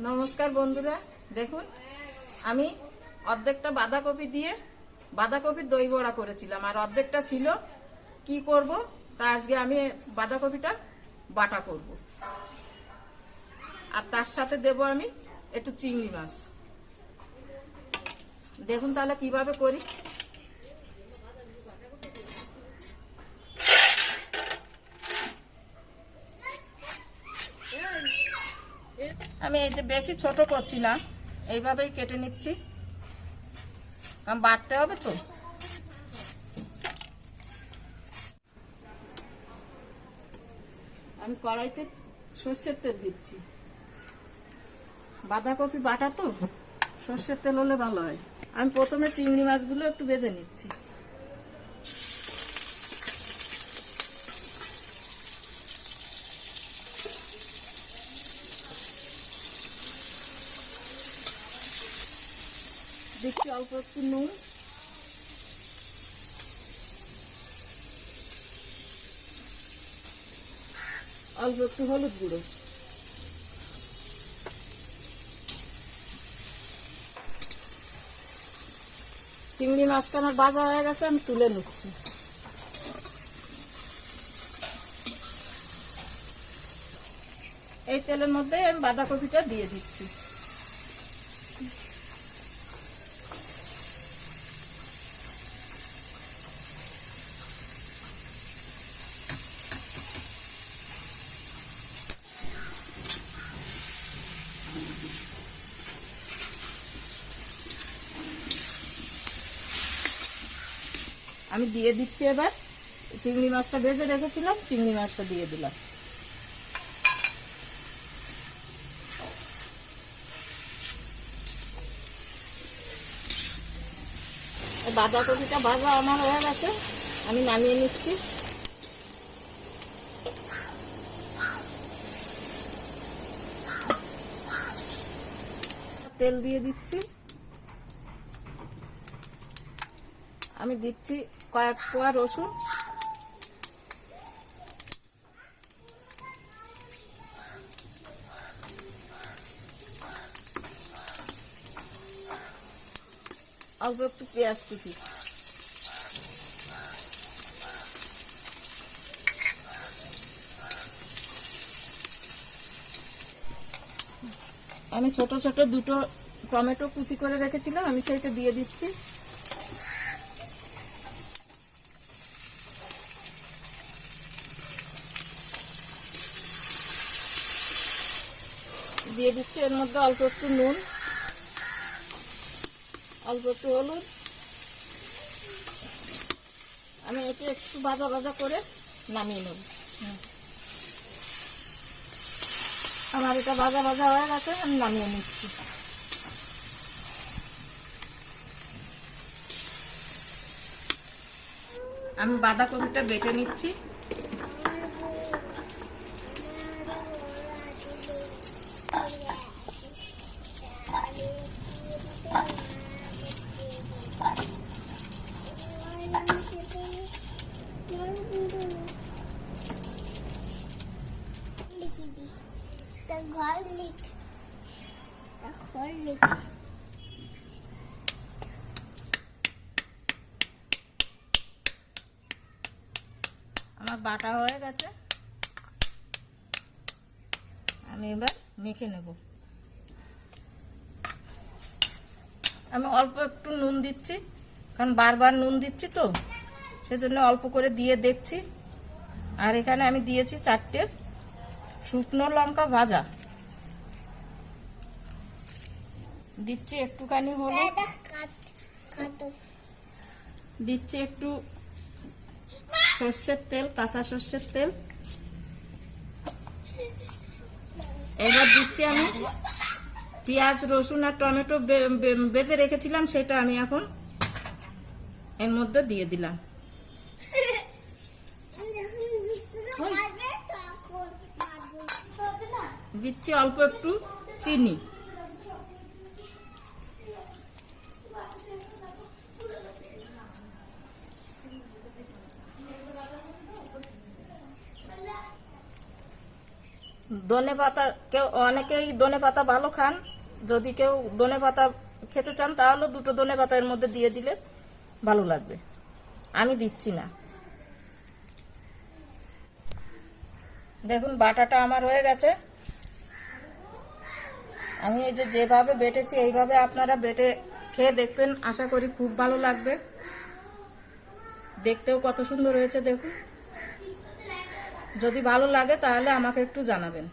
নমস্কার বন্ধুরা, দেখুন আমি অর্ধেকটা বাঁধাকপি দিয়ে বাঁধাকপির দই বড়া করেছিলাম, আর অর্ধেকটা ছিল কি করব তা আজকে আমি বাঁধাকপিটা বাটা করব, আর তার সাথে দেব আমি একটু চিংড়ি মাছ। দেখুন তাহলে কিভাবে করি। আমি এই যে বেশি ছোট করছি না, এইভাবেই কেটে নিচ্ছি, কারণ বাটতে হবে তো। আমি কড়াইতে সর্ষের তেল দিচ্ছি, বাঁধাকপি বাটা তো সর্ষের তেল হলে ভালো হয়। আমি প্রথমে চিংড়ি মাছগুলো একটু ভেজে নিচ্ছি। দিচ্ছি অল্প একটু নুন, অল্প একটু হলুদ গুঁড়ো, চিংড়ি মাছটা আমার ভাজা হয়ে গেছে, আমি তুলে নিচ্ছি। এই তেলের মধ্যে আমি বাঁধাকপিটা দিয়ে দিচ্ছি। আমি দিয়ে দিচ্ছি এবার চিংড়ি মাছটা ভেজে রেখেছিলাম, চিংড়ি মাছটা দিয়ে দিলাম। বাঁধাকপিটা ভাজা আমার হয়ে গেছে, আমি নামিয়ে নিচ্ছি। তেল দিয়ে দিচ্ছি, আমি দিচ্ছি কয়েক কোয়া রসুন, অল্প একটু পেঁয়াজ কুচি, আমি ছোট ছোট দুটো টমেটো কুচি করে রেখেছিলাম, আমি সেইটা দিয়ে দিচ্ছি। দিয়ে দিচ্ছি এর মধ্যে অল্প একটু নুন, অল্প একটু হলুদ। আমি একে একটু ভাজা ভাজা করে নামিয়ে নেব। আমার এটা ভাজা ভাজা হয়ে গেছে, আমি নামিয়ে নিচ্ছি। আমি বাঁধাকপিটা বেটে নিচ্ছি। আমার বাটা হয়ে গেছে, আমি এবার মেখে নেব। আমি অল্প একটু নুন দিচ্ছি, কারণ বারবার নুন দিচ্ছি তো, সেজন্য অল্প করে দিয়ে দেখছি। আর এখানে আমি দিয়েছি 4টে শুকনো লঙ্কা ভাজা, দিচ্ছি একটুখানি হলুদ, দিচ্ছি একটু সর্ষের তেল, কাঁচা সর্ষের তেল। এবার দিচ্ছি আমি পেঁয়াজ রসুন আর টমেটো বেজে রেখেছিলাম, সেটা আমি এখন এর মধ্যে দিয়ে দিলাম। দিচ্ছি অল্প একটু চিনি, ধনে পাতা, কেউ অনেকেই ধনে পাতা ভালো খান, যদি কেউ ধনে পাতা খেতে চান তাহলে দুটো ধনে পাতা এর মধ্যে দিয়ে দিলে ভালো লাগবে। আমি দিচ্ছি না। দেখুন বাটাটা আমার হয়ে গেছে। আমি এই যে যেভাবে বেটেছি এইভাবে আপনারা বেটে খেয়ে দেখবেন, আশা করি খুব ভালো লাগবে। দেখতেও কত সুন্দর হয়েছে দেখুন। যদি ভালো লাগে তাহলে আমাকে একটু জানাবেন।